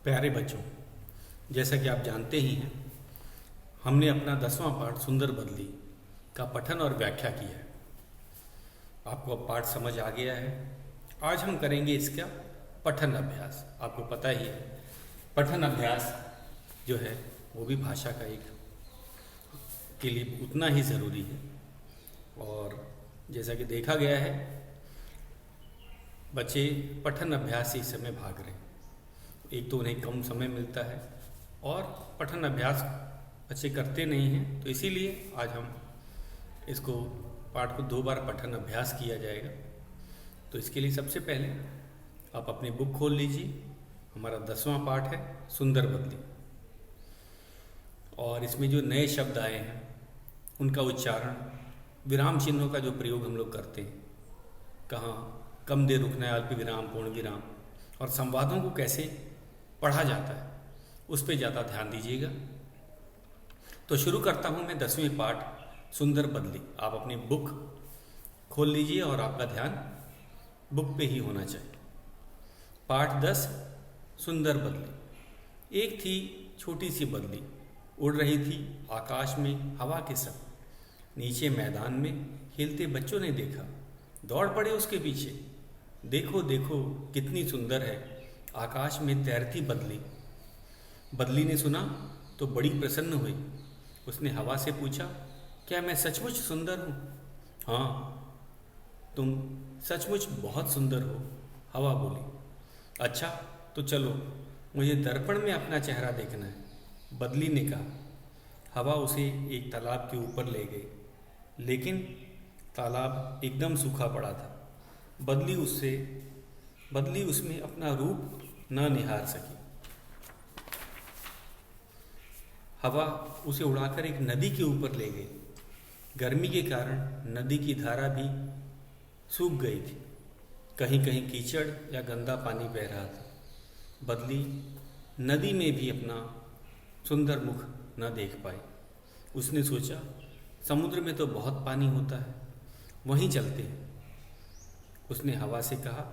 प्यारे बच्चों, जैसा कि आप जानते ही हैं, हमने अपना 10वां पाठ सुंदर बदली का पठन और व्याख्या किया है। आपको अब पाठ समझ आ गया है। आज हम करेंगे इसका पठन अभ्यास। आपको पता ही है, पठन अभ्यास जो है वो भी भाषा का एक के लिए उतना ही ज़रूरी है। और जैसा कि देखा गया है, बच्चे पठन अभ्यास से इस समय भाग रहे हैं। एक तो उन्हें कम समय मिलता है और पठन अभ्यास बच्चे करते नहीं हैं, तो इसीलिए आज हम इसको पाठ को 2 बार पठन अभ्यास किया जाएगा। तो इसके लिए सबसे पहले आप अपनी बुक खोल लीजिए। हमारा 10वां पाठ है सुंदर बदली, और इसमें जो नए शब्द आए हैं उनका उच्चारण, विराम चिन्हों का जो प्रयोग हम लोग करते हैं, कहाँ कम देर रुकना है, अल्प विराम, पूर्ण विराम, और संवादों को कैसे पढ़ा जाता है, उस पर ज़्यादा ध्यान दीजिएगा। तो शुरू करता हूँ मैं 10वें पाठ सुंदर बदली। आप अपनी बुक खोल लीजिए और आपका ध्यान बुक पे ही होना चाहिए। पाठ 10 सुंदर बदली। एक थी छोटी सी बदली, उड़ रही थी आकाश में हवा के संग। नीचे मैदान में खेलते बच्चों ने देखा, दौड़ पड़े उसके पीछे। देखो देखो कितनी सुंदर है आकाश में तैरती बदली। बदली ने सुना तो बड़ी प्रसन्न हुई। उसने हवा से पूछा, क्या मैं सचमुच सुंदर हूँ? हाँ, तुम सचमुच बहुत सुंदर हो, हवा बोली। अच्छा तो चलो, मुझे दर्पण में अपना चेहरा देखना है, बदली ने कहा। हवा उसे एक तालाब के ऊपर ले गई, लेकिन तालाब एकदम सूखा पड़ा था। बदली उसमें अपना रूप न निहार सकी। हवा उसे उड़ाकर एक नदी के ऊपर ले गई। गर्मी के कारण नदी की धारा भी सूख गई थी। कहीं कहीं कीचड़ या गंदा पानी बह रहा था। बदली नदी में भी अपना सुंदर मुख न देख पाई। उसने सोचा, समुद्र में तो बहुत पानी होता है, वहीं चलते हैं। उसने हवा से कहा,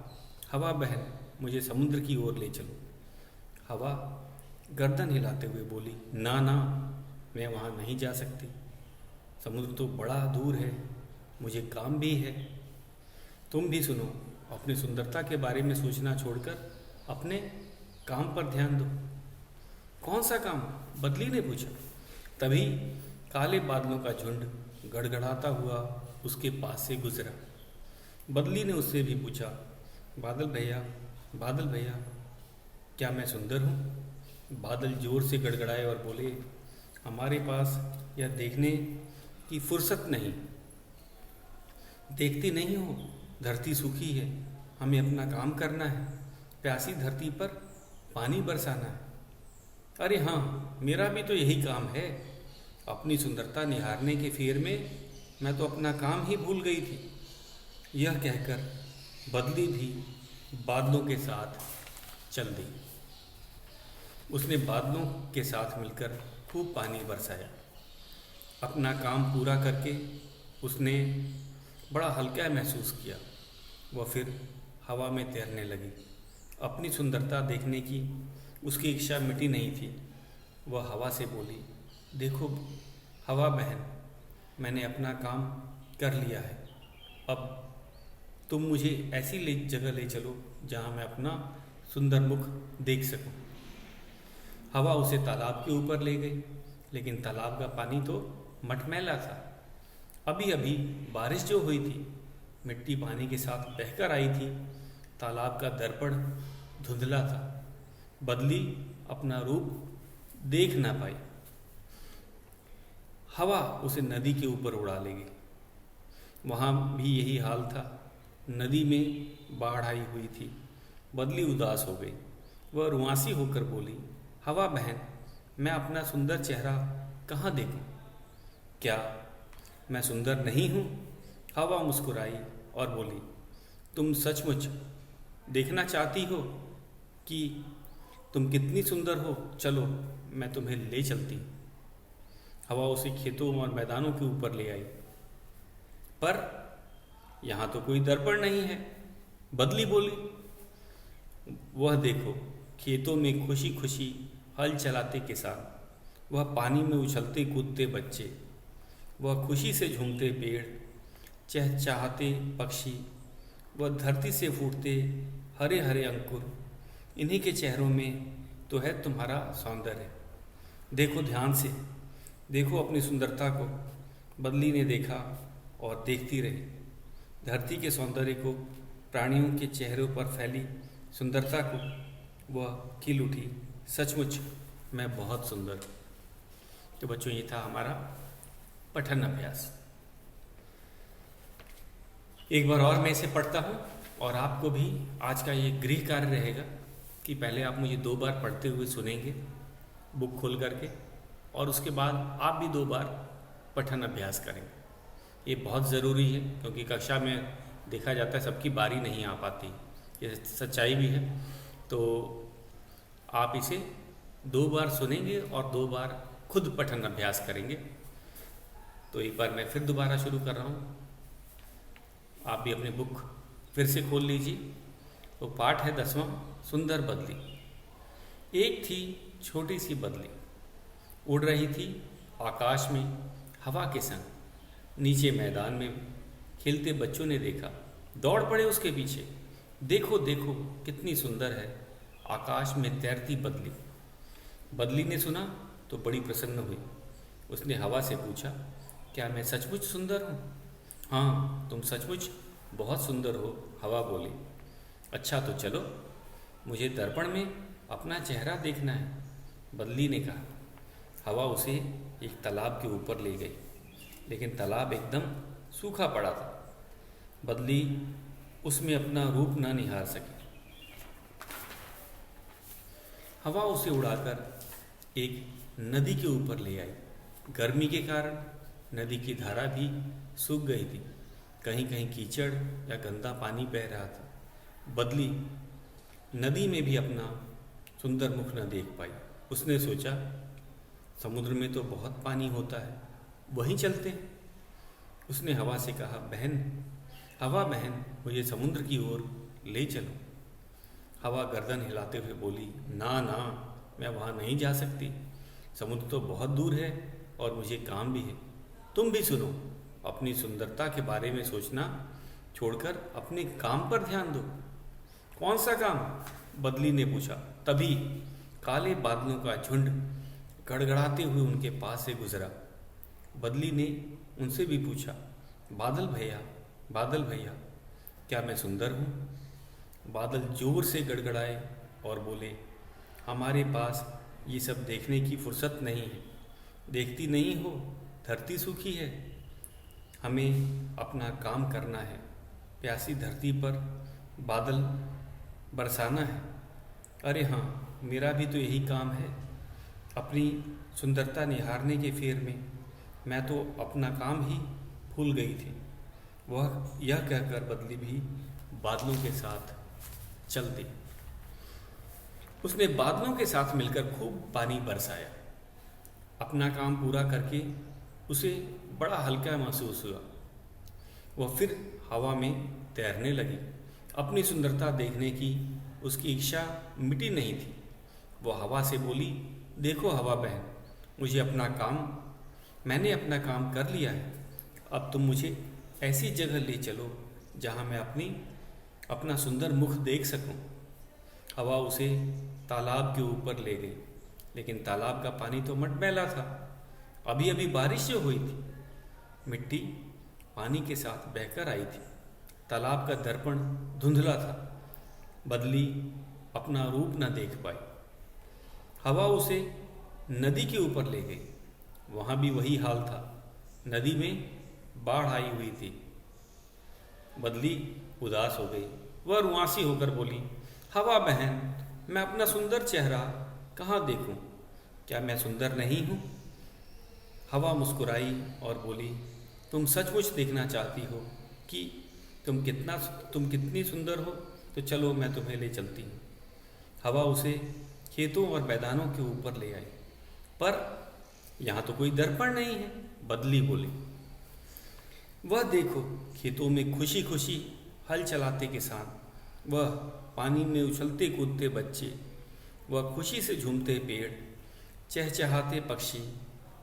हवा बहन, मुझे समुद्र की ओर ले चलो। हवा गर्दन हिलाते हुए बोली, ना ना, मैं वहाँ नहीं जा सकती। समुद्र तो बड़ा दूर है, मुझे काम भी है। तुम भी सुनो, अपनी सुंदरता के बारे में सोचना छोड़कर अपने काम पर ध्यान दो। कौन सा काम? बदली ने पूछा। तभी काले बादलों का झुंड गड़गड़ाता हुआ उसके पास से गुजरा। बदली ने उससे भी पूछा, बादल भैया, क्या मैं सुंदर हूँ? बादल जोर से गड़गड़ाए और बोले, हमारे पास यह देखने की फुर्सत नहीं। देखती नहीं हो, धरती सूखी है, हमें अपना काम करना है। प्यासी धरती पर पानी बरसाना है। अरे हाँ, मेरा भी तो यही काम है। अपनी सुंदरता निहारने के फेर में मैं तो अपना काम ही भूल गई थी। यह कहकर बदली भी बादलों के साथ चल दी। उसने बादलों के साथ मिलकर खूब पानी बरसाया। अपना काम पूरा करके उसने बड़ा हल्का महसूस किया। वह फिर हवा में तैरने लगी। अपनी सुंदरता देखने की उसकी इच्छा मिटी नहीं थी। वह हवा से बोली, देखो हवा बहन, मैंने अपना काम कर लिया है। अब तुम मुझे ऐसी जगह ले चलो जहाँ मैं अपना सुंदर मुख देख सकूं। हवा उसे तालाब के ऊपर ले गई, लेकिन तालाब का पानी तो मटमैला था। अभी अभी बारिश जो हुई थी, मिट्टी पानी के साथ बहकर आई थी। तालाब का दर्पण धुंधला था। बदली अपना रूप देख ना पाई। हवा उसे नदी के ऊपर उड़ा ले गई। वहाँ भी यही हाल था। नदी में बाढ़ आई हुई थी। बदली उदास हो गई। वह रुआंसी होकर बोली, हवा बहन, मैं अपना सुंदर चेहरा कहाँ देखूं? क्या मैं सुंदर नहीं हूँ? हवा मुस्कुराई और बोली, तुम सचमुच देखना चाहती हो कि तुम कितनी सुंदर हो? चलो, मैं तुम्हें ले चलती हूँ। हवा उसे खेतों और मैदानों के ऊपर ले आई, पर यहाँ तो कोई दर्पण नहीं है। बदली बोली, वह देखो खेतों में खुशी खुशी हल चलाते किसान, वह पानी में उछलते कूदते बच्चे, वह खुशी से झूमते पेड़, चहचहाते पक्षी, वह धरती से फूटते हरे हरे अंकुर, इन्हीं के चेहरों में तो है तुम्हारा सौंदर्य। देखो ध्यान से, देखो अपनी सुंदरता को। बदली ने देखा और देखती रही धरती के सौंदर्य को, प्राणियों के चेहरों पर फैली सुंदरता को। वह खिल उठी, सचमुच मैं बहुत सुंदर हूँ। तो बच्चों, ये था हमारा पठन अभ्यास। एक बार और मैं इसे पढ़ता हूँ और आपको भी आज का ये गृह कार्य रहेगा कि पहले आप मुझे 2 बार पढ़ते हुए सुनेंगे बुक खोल करके, और उसके बाद आप भी 2 बार पठन अभ्यास करेंगे। ये बहुत ज़रूरी है क्योंकि कक्षा में देखा जाता है सबकी बारी नहीं आ पाती, ये सच्चाई भी है। तो आप इसे 2 बार सुनेंगे और 2 बार खुद पठन अभ्यास करेंगे। तो एक बार मैं फिर दोबारा शुरू कर रहा हूँ, आप भी अपनी बुक फिर से खोल लीजिए। तो पाठ है 10वां, सुंदर बदली। एक थी छोटी सी बदली, उड़ रही थी आकाश में हवा के संग। नीचे मैदान में खेलते बच्चों ने देखा, दौड़ पड़े उसके पीछे। देखो देखो कितनी सुंदर है आकाश में तैरती बदली। बदली ने सुना तो बड़ी प्रसन्न हुई। उसने हवा से पूछा, क्या मैं सचमुच सुंदर हूँ? हाँ, तुम सचमुच बहुत सुंदर हो, हवा बोली। अच्छा तो चलो, मुझे दर्पण में अपना चेहरा देखना है, बदली ने कहा। हवा उसे एक तालाब के ऊपर ले गई, लेकिन तालाब एकदम सूखा पड़ा था। बदली उसमें अपना रूप न निहार सकी। हवा उसे उड़ाकर एक नदी के ऊपर ले आई। गर्मी के कारण नदी की धारा भी सूख गई थी, कहीं कहीं कीचड़ या गंदा पानी बह रहा था। बदली नदी में भी अपना सुंदर मुख न देख पाई। उसने सोचा, समुद्र में तो बहुत पानी होता है, वहीं चलते हैं। उसने हवा से कहा, हवा बहन, मुझे समुद्र की ओर ले चलो। हवा गर्दन हिलाते हुए बोली, ना ना, मैं वहाँ नहीं जा सकती, समुद्र तो बहुत दूर है और मुझे काम भी है। तुम भी सुनो, अपनी सुंदरता के बारे में सोचना छोड़कर अपने काम पर ध्यान दो। कौन सा काम? बदली ने पूछा। तभी काले बादलों का झुंड गड़गड़ाते हुए उनके पास से गुजरा। बदली ने उनसे भी पूछा, बादल भैया, क्या मैं सुंदर हूँ? बादल जोर से गड़गड़ाए और बोले, हमारे पास ये सब देखने की फुर्सत नहीं है। देखती नहीं हो, धरती सूखी है, हमें अपना काम करना है। प्यासी धरती पर बादल बरसाना है। अरे हाँ, मेरा भी तो यही काम है। अपनी सुंदरता निहारने के फेर में मैं तो अपना काम ही भूल गई थी। वह यह कहकर बदली भी बादलों के साथ चल दी। उसने बादलों के साथ मिलकर खूब पानी बरसाया। अपना काम पूरा करके उसे बड़ा हल्का महसूस हुआ। वह फिर हवा में तैरने लगी। अपनी सुंदरता देखने की उसकी इच्छा मिटी नहीं थी। वह हवा से बोली, देखो हवा बहन, मैंने अपना काम कर लिया है। अब तुम मुझे ऐसी जगह ले चलो जहाँ मैं अपना सुंदर मुख देख सकूं। हवा उसे तालाब के ऊपर ले गई, लेकिन तालाब का पानी तो मटमैला था। अभी अभी बारिश जो हुई थी, मिट्टी पानी के साथ बहकर आई थी। तालाब का दर्पण धुंधला था। बदली अपना रूप न देख पाई। हवा उसे नदी के ऊपर ले गई। वहाँ भी वही हाल था। नदी में बाढ़ आई हुई थी। बदली उदास हो गई। वह रुआंसी होकर बोली, हवा बहन, मैं अपना सुंदर चेहरा कहाँ देखूं? क्या मैं सुंदर नहीं हूँ? हवा मुस्कुराई और बोली, तुम सचमुच देखना चाहती हो कि तुम कितनी सुंदर हो? तो चलो मैं तुम्हें ले चलती हूँ। हवा उसे खेतों और मैदानों के ऊपर ले आई। पर यहाँ तो कोई दर्पण नहीं है, बदली बोली। वह देखो, खेतों में खुशी खुशी हल चलाते किसान, वह पानी में उछलते कूदते बच्चे, वह खुशी से झूमते पेड़, चहचहाते पक्षी,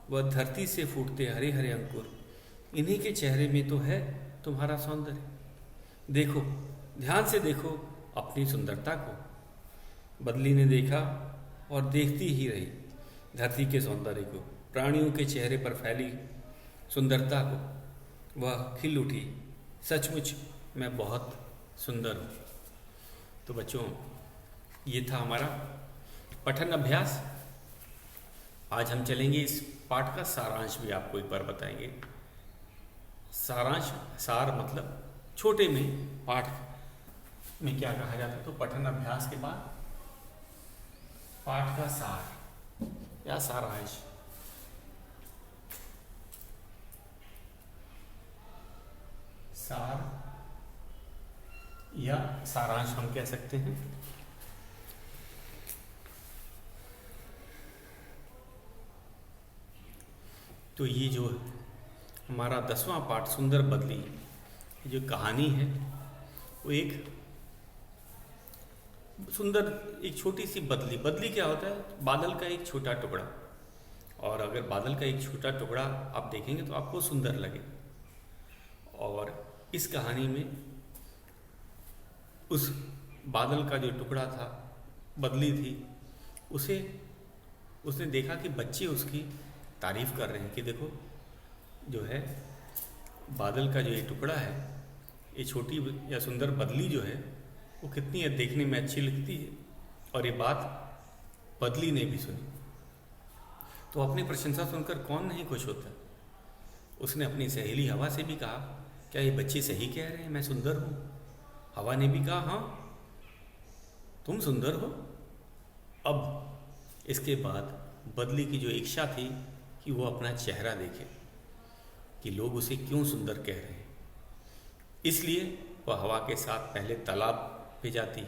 वह धरती से फूटते हरे हरे अंकुर, इन्हीं के चेहरे में तो है तुम्हारा सौंदर्य। देखो, ध्यान से देखो अपनी सुंदरता को। बदली ने देखा और देखती ही रही धरती के सौंदर्य को, प्राणियों के चेहरे पर फैली सुंदरता को। वह खिल उठी, सचमुच मैं बहुत सुंदर हूँ। तो बच्चों, ये था हमारा पठन अभ्यास। आज हम चलेंगे इस पाठ का सारांश भी आपको एक बार बताएंगे। सारांश, सार मतलब छोटे में, पाठ में क्या कहा जाता है, तो पठन अभ्यास के बाद पाठ का सार या सारांश। सार या सारांश हम कह सकते हैं। तो ये जो हमारा 10वां पाठ सुंदर बदली, जो कहानी है वो एक सुंदर, एक छोटी सी बदली। बदली क्या होता है? बादल का एक छोटा टुकड़ा। और अगर बादल का एक छोटा टुकड़ा आप देखेंगे तो आपको सुंदर लगे। और इस कहानी में उस बादल का जो टुकड़ा था, बदली थी, उसने देखा कि बच्चे उसकी तारीफ कर रहे हैं कि देखो जो है बादल का जो ये टुकड़ा है, ये छोटी या सुंदर बदली जो है वो कितनी देखने में अच्छी लगती है। और ये बात बदली ने भी सुनी। तो अपनी प्रशंसा सुनकर कौन नहीं खुश होता। उसने अपनी सहेली हवा से भी कहा, क्या ये बच्चे सही कह रहे हैं, मैं सुंदर हूँ? हवा ने भी कहा, हाँ तुम सुंदर हो। अब इसके बाद बदली की जो इच्छा थी कि वो अपना चेहरा देखे कि लोग उसे क्यों सुंदर कह रहे हैं, इसलिए वह हवा के साथ पहले तालाब पे जाती।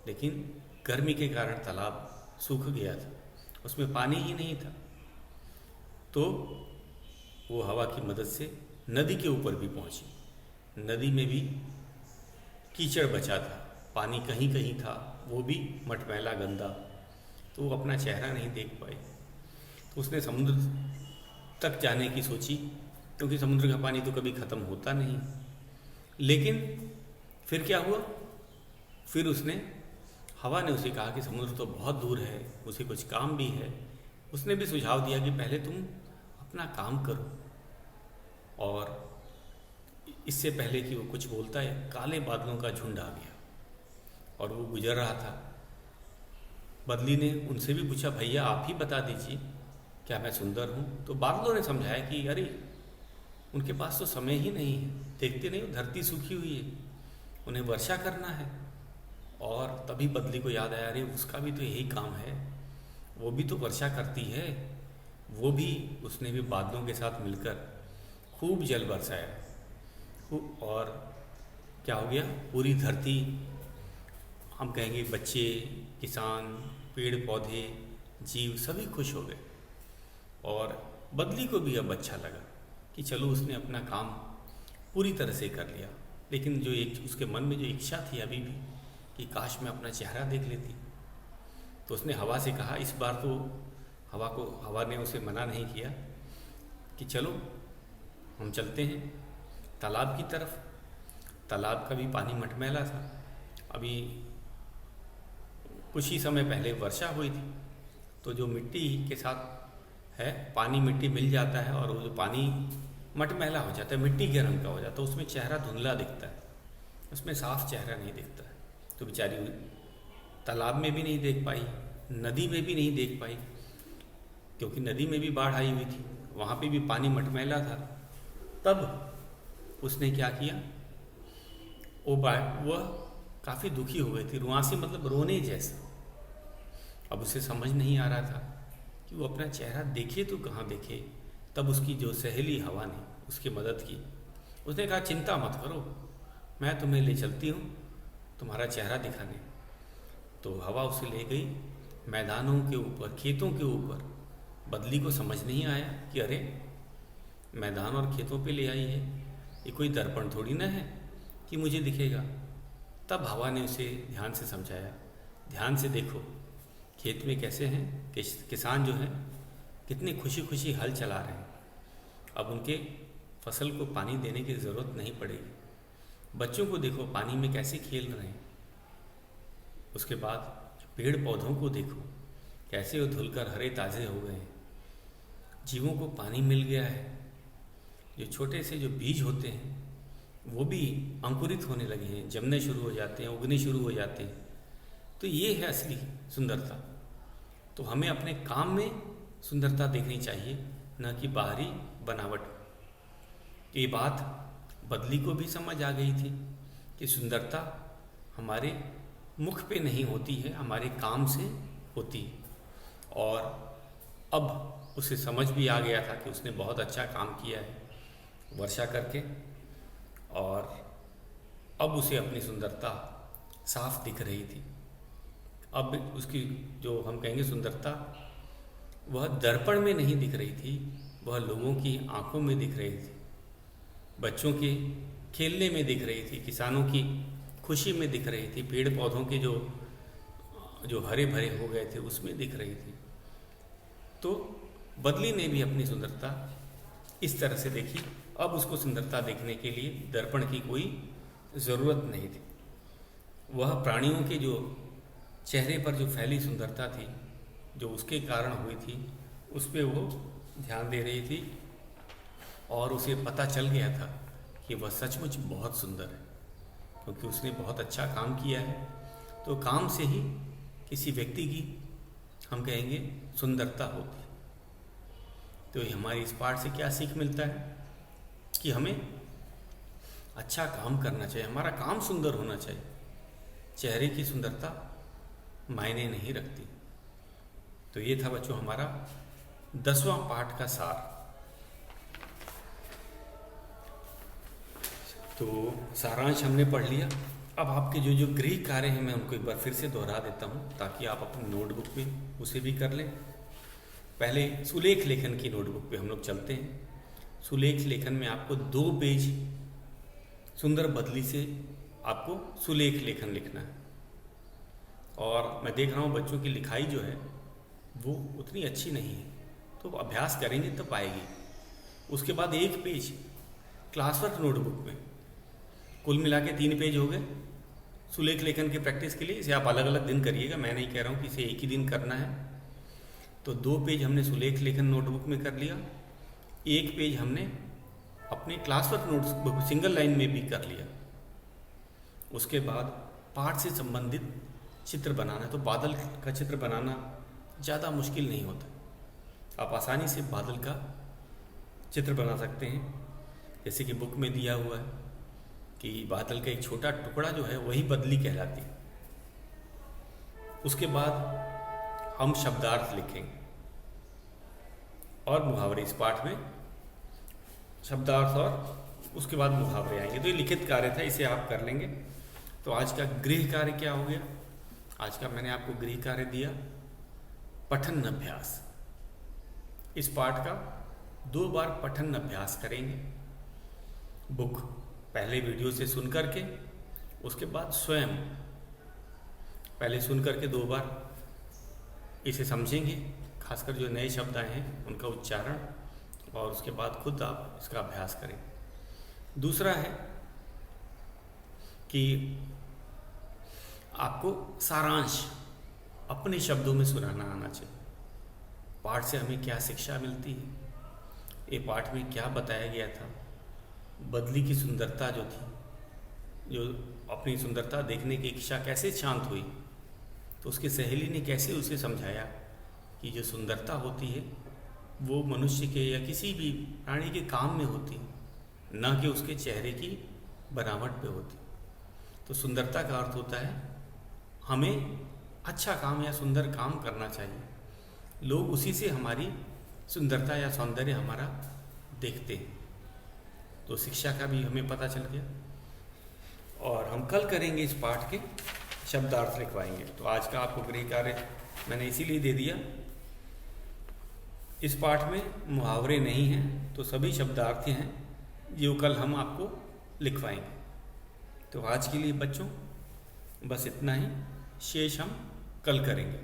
लेकिन गर्मी के कारण तालाब सूख गया था, उसमें पानी ही नहीं था। तो वो हवा की मदद से नदी के ऊपर भी पहुंची। नदी में भी कीचड़ बचा था, पानी कहीं कहीं था, वो भी मटमैला गंदा। तो वो अपना चेहरा नहीं देख पाई। तो उसने समुद्र तक जाने की सोची, क्योंकि समुद्र का पानी तो कभी ख़त्म होता नहीं। लेकिन फिर क्या हुआ? फिर हवा ने उसे कहा कि समुद्र तो बहुत दूर है, उसे कुछ काम भी है। उसने भी सुझाव दिया कि पहले तुम अपना काम करो। और इससे पहले कि वो कुछ बोलता है, काले बादलों का झुंड आ गया और वो गुजर रहा था। बदली ने उनसे भी पूछा, भैया आप ही बता दीजिए क्या मैं सुंदर हूँ? तो बादलों ने समझाया कि अरे उनके पास तो समय ही नहीं है, देखते नहीं हो धरती सूखी हुई है, उन्हें वर्षा करना है। और तभी बदली को याद आया, अरे उसका भी तो यही काम है, वो भी तो वर्षा करती है। वो भी, उसने भी बादलों के साथ मिलकर खूब जल बरसाया। और क्या हो गया? पूरी धरती, हम कहेंगे बच्चे, किसान, पेड़ पौधे, जीव सभी खुश हो गए। और बदली को भी अब अच्छा लगा कि चलो उसने अपना काम पूरी तरह से कर लिया। लेकिन जो एक उसके मन में जो इच्छा थी अभी भी कि काश मैं अपना चेहरा देख लेती, तो उसने हवा से कहा। इस बार तो हवा ने उसे मना नहीं किया कि चलो हम चलते हैं तालाब की तरफ। तालाब का भी पानी मटमैला था। अभी कुछ ही समय पहले वर्षा हुई थी, तो जो मिट्टी के साथ है, पानी मिट्टी मिल जाता है और वो जो पानी मटमैला हो जाता है, मिट्टी के रंग का हो जाता है, उसमें चेहरा धुंधला दिखता है, उसमें साफ चेहरा नहीं दिखता है। तो बेचारी तालाब में भी नहीं देख पाई, नदी में भी नहीं देख पाई, क्योंकि नदी में भी बाढ़ आई हुई थी, वहाँ पे भी पानी मटमैला था। तब उसने क्या किया, वह काफ़ी दुखी हो गई थी, रुआंसी मतलब रोने जैसा। अब उसे समझ नहीं आ रहा था कि वो अपना चेहरा देखे तो कहाँ देखे। तब उसकी जो सहेली हवा ने उसकी मदद की। उसने कहा, चिंता मत करो, मैं तुम्हें ले चलती हूँ तुम्हारा चेहरा दिखाने। तो हवा उसे ले गई मैदानों के ऊपर, खेतों के ऊपर। बदली को समझ नहीं आया कि अरे मैदान और खेतों पे ले आई है, ये कोई दर्पण थोड़ी ना है कि मुझे दिखेगा। तब हवा ने उसे ध्यान से समझाया, ध्यान से देखो खेत में कैसे हैं किसान जो हैं कितने खुशी खुशी हल चला रहे हैं। अब उनके फसल को पानी देने की ज़रूरत नहीं पड़ेगी। बच्चों को देखो पानी में कैसे खेल रहे हैं। उसके बाद पेड़ पौधों को देखो कैसे वो धुलकर हरे ताज़े हो गए हैं। जीवों को पानी मिल गया है। जो छोटे से जो बीज होते हैं वो भी अंकुरित होने लगे हैं, जमने शुरू हो जाते हैं, उगने शुरू हो जाते हैं। तो ये है असली सुंदरता। तो हमें अपने काम में सुंदरता देखनी चाहिए, न कि बाहरी बनावट। ये बात बदली को भी समझ आ गई थी कि सुंदरता हमारे मुख पे नहीं होती है, हमारे काम से होती है। और अब उसे समझ भी आ गया था कि उसने बहुत अच्छा काम किया है वर्षा करके, और अब उसे अपनी सुंदरता साफ दिख रही थी। अब उसकी जो हम कहेंगे सुंदरता वह दर्पण में नहीं दिख रही थी, वह लोगों की आंखों में दिख रही थी, बच्चों के खेलने में दिख रही थी, किसानों की खुशी में दिख रही थी, पेड़ पौधों के जो हरे भरे हो गए थे उसमें दिख रही थी। तो बदली ने भी अपनी सुंदरता इस तरह से देखी। अब उसको सुंदरता देखने के लिए दर्पण की कोई ज़रूरत नहीं थी। वह प्राणियों के जो चेहरे पर जो फैली सुंदरता थी, जो उसके कारण हुई थी, उस पर वो ध्यान दे रही थी। और उसे पता चल गया था कि वह सचमुच बहुत सुंदर है, क्योंकि उसने बहुत अच्छा काम किया है। तो काम से ही किसी व्यक्ति की हम कहेंगे सुंदरता होती है। तो हमारी इस पाठ से क्या सीख मिलता है कि हमें अच्छा काम करना चाहिए, हमारा काम सुंदर होना चाहिए। चेहरे की सुंदरता मायने नहीं रखती। तो ये था बच्चों हमारा 10वां पाठ का सार। तो सारांश हमने पढ़ लिया। अब आपके जो जो गृह कार्य हैं मैं उनको एक बार फिर से दोहरा देता हूँ ताकि आप अपनी नोटबुक में उसे भी कर लें। पहले सुलेख लेखन की नोटबुक पे हम लोग चलते हैं। सुलेख लेखन में आपको 2 पेज सुंदर बदली से आपको सुलेख लेखन लिखना है। और मैं देख रहा हूँ बच्चों की लिखाई जो है वो उतनी अच्छी नहीं है, तो अभ्यास करेंगे तब आएगी। उसके बाद 1 पेज क्लासवर्क नोटबुक में, कुल मिला के 3 पेज हो गए सुलेख लेखन की प्रैक्टिस के लिए। इसे आप अलग अलग दिन करिएगा, मैं नहीं कह रहा हूँ कि इसे एक ही दिन करना है। तो 2 पेज हमने सुलेख लेखन नोटबुक में कर लिया, 1 पेज हमने अपने क्लासवर्क नोटबुक सिंगल लाइन में भी कर लिया। उसके बाद पाठ से संबंधित चित्र बनाना है। तो बादल का चित्र बनाना ज़्यादा मुश्किल नहीं होता, आप आसानी से बादल का चित्र बना सकते हैं। जैसे कि बुक में दिया हुआ है कि बादल का एक छोटा टुकड़ा जो है वही बदली कहलाती है। उसके बाद हम शब्दार्थ लिखेंगे और मुहावरे। इस पाठ में शब्दार्थ और उसके बाद मुहावरे आएंगे। तो ये लिखित कार्य था, इसे आप कर लेंगे। तो आज का गृह कार्य क्या हो गया? आज का मैंने आपको गृह कार्य दिया पठन अभ्यास। इस पाठ का 2 बार पठन अभ्यास करेंगे। बुक पहले वीडियो से सुन करके, उसके बाद स्वयं पहले सुन करके 2 बार इसे समझेंगे, खासकर जो नए शब्द आए हैं उनका उच्चारण, और उसके बाद खुद आप इसका अभ्यास करें। दूसरा है कि आपको सारांश अपने शब्दों में सुनाना आना चाहिए। पाठ से हमें क्या शिक्षा मिलती है, ये पाठ में क्या बताया गया था, बदली की सुंदरता जो थी, जो अपनी सुंदरता देखने की इच्छा कैसे शांत हुई, तो उसकी सहेली ने कैसे उसे समझाया कि जो सुंदरता होती है वो मनुष्य के या किसी भी प्राणी के काम में होती है, न कि उसके चेहरे की बनावट पे होती। तो सुंदरता का अर्थ होता है हमें अच्छा काम या सुंदर काम करना चाहिए। लोग उसी से हमारी सुंदरता या सौंदर्य हमारा देखते हैं। तो शिक्षा का भी हमें पता चल गया। और हम कल करेंगे इस पाठ के शब्दार्थ लिखवाएंगे। तो आज का आपको गृह कार्य मैंने इसीलिए दे दिया। इस पाठ में मुहावरे नहीं हैं, तो सभी शब्दार्थ हैं जो कल हम आपको लिखवाएंगे। तो आज के लिए बच्चों बस इतना ही, शेष हम कल करेंगे।